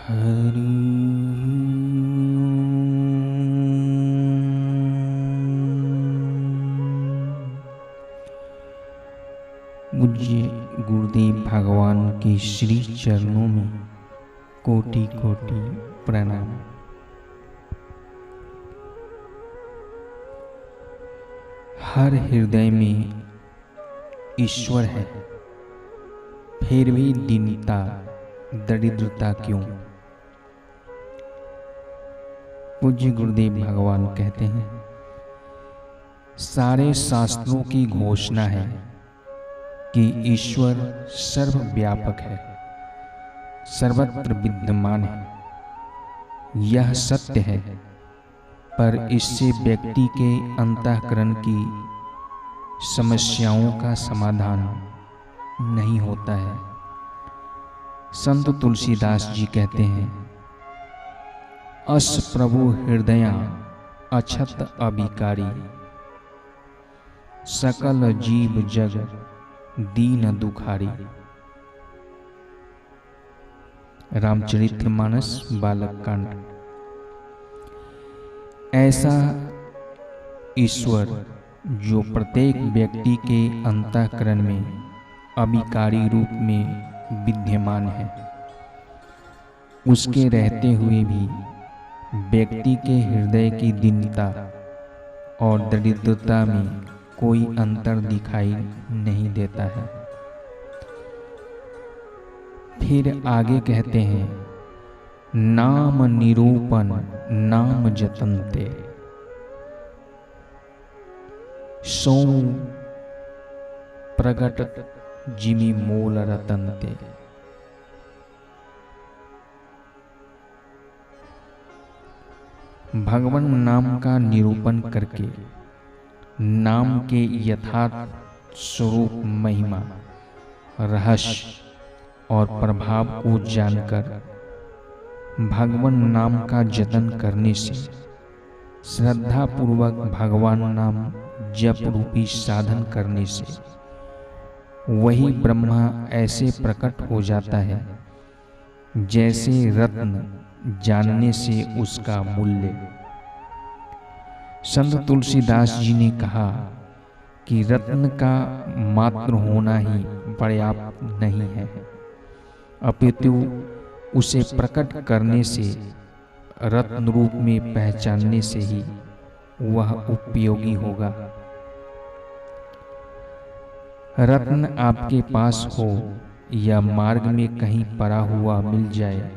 हरि पूज्य गुरुदेव भगवान के श्री चरणों में कोटि कोटि प्रणाम। हर हृदय में ईश्वर है, फिर भी दीनता दरिद्रता क्यों। पूज्य गुरुदेव भगवान कहते हैं, सारे शास्त्रों की घोषणा है कि ईश्वर सर्वव्यापक है, सर्वत्र विद्यमान है। यह सत्य है, पर इससे व्यक्ति के अंतःकरण की समस्याओं का समाधान नहीं होता है। संत तुलसीदास जी कहते हैं, अस प्रभु हृदया अछत अभिकारी, सकल जीव जग दीन दुखारी। रामचरितमानस बालक कांड। ऐसा ईश्वर जो प्रत्येक व्यक्ति के अंतःकरण में अभिकारी रूप में विद्यमान है, उसके रहते हुए भी व्यक्ति के हृदय की दीनता और दरिद्रता में कोई अंतर दिखाई नहीं देता है। फिर आगे कहते हैं, नाम निरूपण नाम जतनते, सौ प्रगट जिमि मोल रतनते। भगवान नाम का निरूपण करके नाम के यथार्थ स्वरूप, महिमा, रहस्य और प्रभाव को जानकर भगवान नाम का जतन करने से, श्रद्धा पूर्वक भगवान नाम जप रूपी साधन करने से वही ब्रह्मा ऐसे प्रकट हो जाता है जैसे रत्न जानने से उसका मूल्य। संत तुलसीदास जी ने कहा कि रत्न का मात्र होना ही पर्याप्त नहीं है, अपितु उसे प्रकट करने से, रत्न रूप में पहचानने से ही वह उपयोगी होगा। रत्न आपके पास हो या मार्ग में कहीं पड़ा हुआ मिल जाए,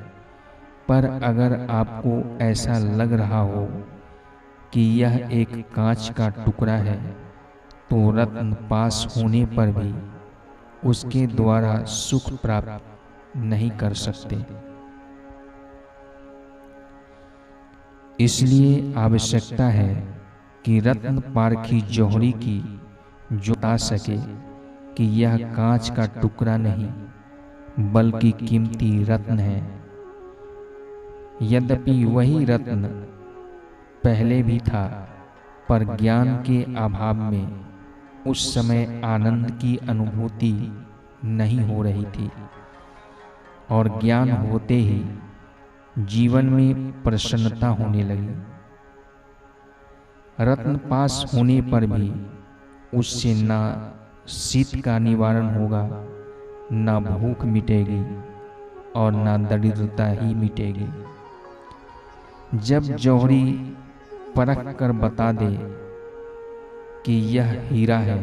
पर अगर आपको ऐसा लग रहा हो कि यह एक कांच का टुकड़ा है, तो रत्न पास होने पर भी उसके द्वारा सुख प्राप्त नहीं कर सकते। इसलिए आवश्यकता है कि रत्न पारखी जौहरी की जो बता सके कि यह कांच का टुकड़ा नहीं बल्कि कीमती रत्न है। यद्यपि वही रत्न पहले भी था, पर ज्ञान के अभाव में उस समय आनंद की अनुभूति नहीं हो रही थी, और ज्ञान होते ही जीवन में प्रसन्नता होने लगी। रत्न पास होने पर भी उससे ना शीत का निवारण होगा, ना भूख मिटेगी और ना दरिद्रता ही मिटेगी। जब जौहरी परख कर बता दे कि यह हीरा है,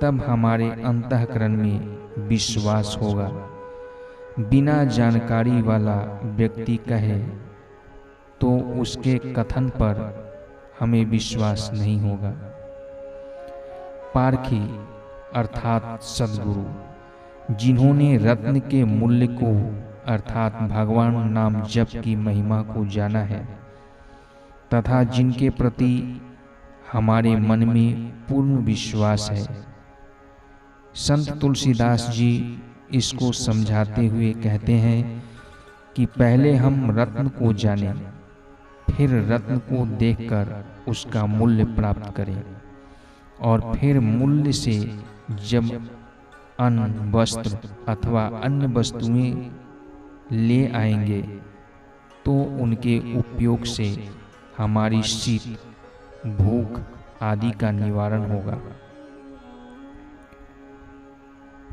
तब हमारे अंतःकरण में विश्वास होगा। बिना जानकारी वाला व्यक्ति कहे तो उसके कथन पर हमें विश्वास नहीं होगा। पारखी अर्थात सद्गुरु, जिन्होंने रत्न के मूल्य को अर्थात भगवान नाम जप की महिमा को जाना है, तथा जिनके प्रति हमारे मन में पूर्ण विश्वास है। संत तुलसीदास जी इसको समझाते हुए कहते हैं कि पहले हम रत्न को जानें, फिर रत्न को देखकर उसका मूल्य प्राप्त करें, और फिर मूल्य से जब अन्न, वस्त्र अथवा अन्य वस्तुएं ले आएंगे तो उनके उपयोग से हमारी शीत, भूख आदि का निवारण होगा।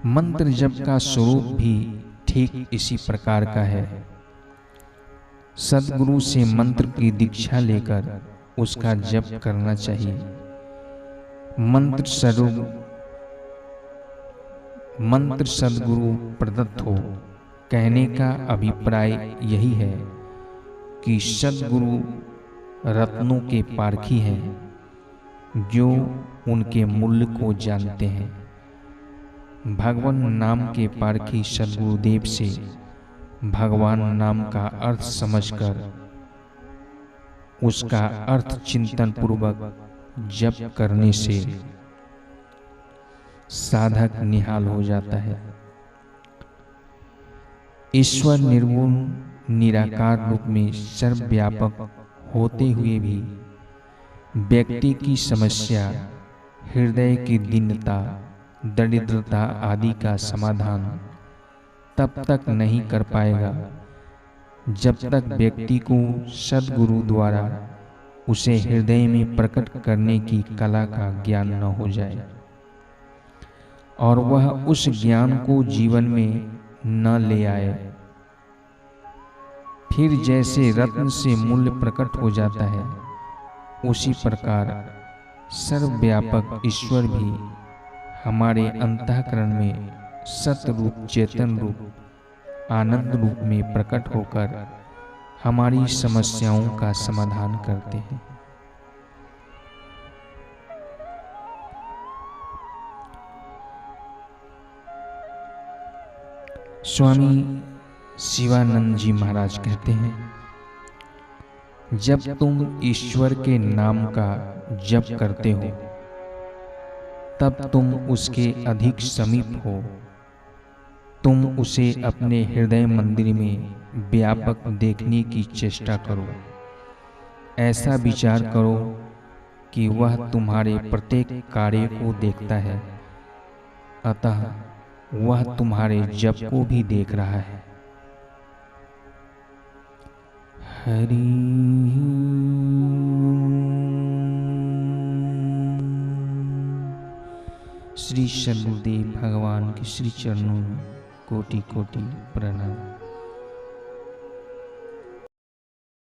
मंत्र जप का स्वरूप भी ठीक इसी प्रकार का है। सद्गुरु से मंत्र की दीक्षा लेकर उसका जप करना चाहिए। मंत्र सद्गुरु प्रदत्त हो, कहने का अभिप्राय यही है कि सद्गुरु रत्नों के पारखी हैं जो उनके मूल्य को जानते हैं। भगवान नाम के पारखी सद्गुरुदेव से भगवान नाम का अर्थ समझकर उसका अर्थ चिंतन पूर्वक जप करने से साधक निहाल हो जाता है। ईश्वर निर्गुण निराकार रूप में सर्वव्यापक होते हुए भी व्यक्ति की समस्या, हृदय की दीनता, दरिद्रता आदि का समाधान तब तक नहीं कर पाएगा जब तक व्यक्ति को सद्गुरु द्वारा उसे हृदय में प्रकट करने की कला का ज्ञान न हो जाए और वह उस ज्ञान को जीवन में न ले आए। फिर जैसे रत्न से मूल्य प्रकट हो जाता है, उसी प्रकार सर्वव्यापक ईश्वर भी हमारे अंतःकरण में सत्य रूप, चेतन रूप, आनंद रूप में प्रकट होकर हमारी समस्याओं का समाधान करते हैं। स्वामी शिवानंद जी महाराज कहते हैं, जब तुम ईश्वर के नाम का जप करते हो तब तुम उसके अधिक समीप हो। तुम उसे अपने हृदय मंदिर में व्यापक देखने की चेष्टा करो। ऐसा विचार करो कि वह तुम्हारे प्रत्येक कार्य को देखता है, अतः वह तुम्हारे जप को भी देख रहा है। हरि श्री सद्गुरुदेव भगवान के श्री चरणों में कोटि कोटि प्रणाम।